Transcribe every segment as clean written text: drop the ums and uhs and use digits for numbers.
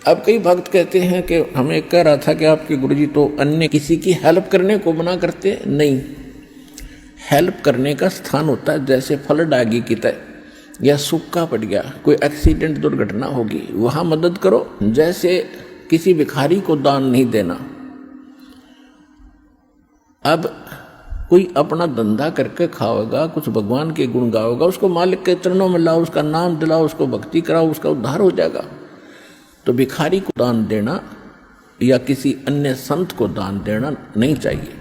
अब कई भक्त कहते हैं कि हमें कह रहा था कि आपके गुरुजी तो अन्य किसी की हेल्प करने को मना करते नहीं। हेल्प करने का स्थान होता है जैसे फल डागी की तरह, या सूखा पड़ गया, कोई एक्सीडेंट दुर्घटना होगी, वहां मदद करो। जैसे किसी भिखारी को दान नहीं देना। अब कोई अपना धंधा करके खाओगा, कुछ भगवान के गुण गाओगा, उसको मालिक के चरणों में लाओ, उसका नाम दिलाओ, उसको भक्ति कराओ, उसका उद्धार हो जाएगा। तो भिखारी को दान देना या किसी अन्य संत को दान देना नहीं चाहिए।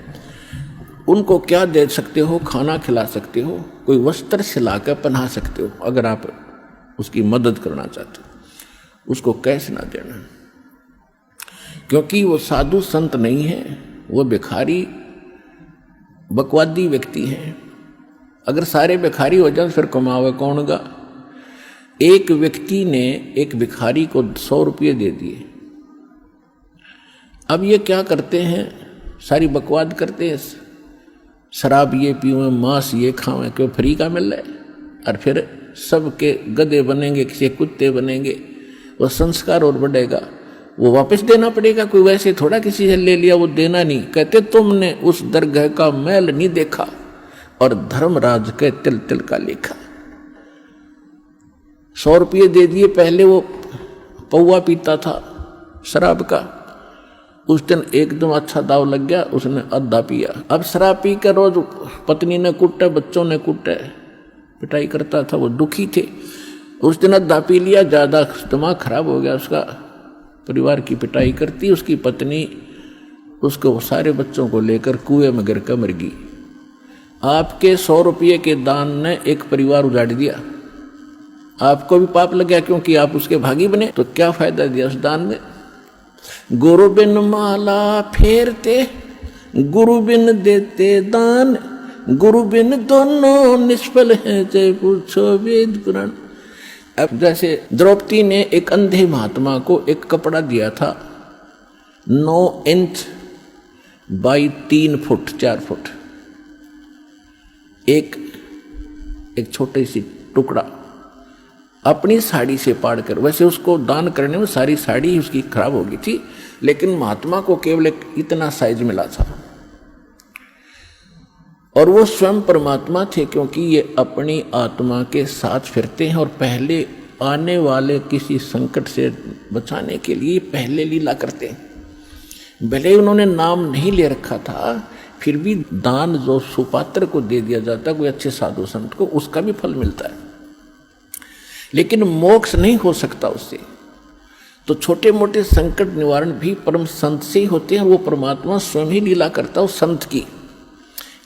उनको क्या दे सकते हो? खाना खिला सकते हो, कोई वस्त्र सिलाकर पहना सकते हो, अगर आप उसकी मदद करना चाहते हो। उसको कैश ना देना, क्योंकि वो साधु संत नहीं है, वो भिखारी बकवादी व्यक्ति है। अगर सारे भिखारी हो जाए फिर कमावे कौन गा? एक व्यक्ति ने एक भिखारी को 100 रुपये दे दिए। अब ये क्या करते हैं? सारी बकवाद करते हैं, शराब ये पीवें, मांस ये खावें, क्यों फ्री का मिल रहा है। और फिर सबके गधे बनेंगे, किसी कुत्ते बनेंगे, वो संस्कार और बढ़ेगा, वो वापस देना पड़ेगा। कोई वैसे थोड़ा किसी से ले लिया वो देना नहीं। कहते तुमने उस दरगाह का मैल नहीं देखा और धर्मराज के तिल तिल का लेखा। 100 रुपये दे दिए। पहले वो पौवा पीता था शराब का, उस दिन एकदम अच्छा दाव लग गया, उसने आधा पिया। अब शराब पी कर रोज पत्नी ने कुटे, बच्चों ने कुटे, पिटाई करता था, वो दुखी थे। उस दिन आधा पी लिया, ज्यादा दिमाग खराब हो गया उसका, परिवार की पिटाई करती, उसकी पत्नी उसको सारे बच्चों को लेकर कुएं में गिर कर मर गई। आपके 100 रुपये के दान ने एक परिवार उजाड़ दिया। आपको भी पाप लग गया क्योंकि आप उसके भागी बने। तो क्या फायदा दिया उस दान में? गुरु बिन माला फेरते, गुरु बिन देते दान, गुरु बिन दोनों निष्फल हैं, जय पूछो वेद पुराण। अब जैसे द्रौपदी ने एक अंधे महात्मा को एक कपड़ा दिया था 9 इंच बाई 3 फुट 4 फुट, एक छोटी सी टुकड़ा अपनी साड़ी से पाड़ कर। वैसे उसको दान करने में सारी साड़ी उसकी खराब हो गई थी, लेकिन महात्मा को केवल एक इतना साइज मिला था। और वो स्वयं परमात्मा थे, क्योंकि ये अपनी आत्मा के साथ फिरते हैं और पहले आने वाले किसी संकट से बचाने के लिए पहले लीला करते हैं। भले उन्होंने नाम नहीं ले रखा था, फिर भी दान जो सुपात्र को दे दिया जाता है, कोई अच्छे साधु संत को, उसका भी फल मिलता है, लेकिन मोक्ष नहीं हो सकता उससे। तो छोटे मोटे संकट निवारण भी परम संत से ही होते हैं, और वो परमात्मा स्वयं ही लीला करता है उस संत की।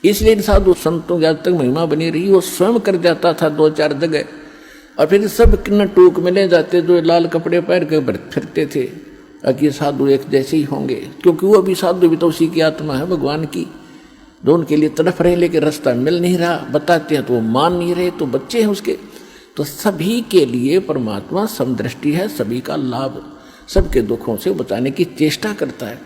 इसलिए साधु संतों की आज तक महिमा बनी रही। वो स्वयं कर जाता था 2-4 जगह, और फिर सब किन्ना टूक मिले जाते जो लाल कपड़े पहन कर फिरते थे कि साधु एक जैसे ही होंगे, क्योंकि वो भी साधु भी तो उसी की आत्मा है भगवान की, जो उनके लिए तड़फ रहे, लेकिन रास्ता मिल नहीं रहा। बताते हैं तो वो मान नहीं रहे, तो बच्चे हैं उसके। तो सभी के लिए परमात्मा समदृष्टि है, सभी का लाभ, सबके दुखों से बचाने की चेष्टा करता है।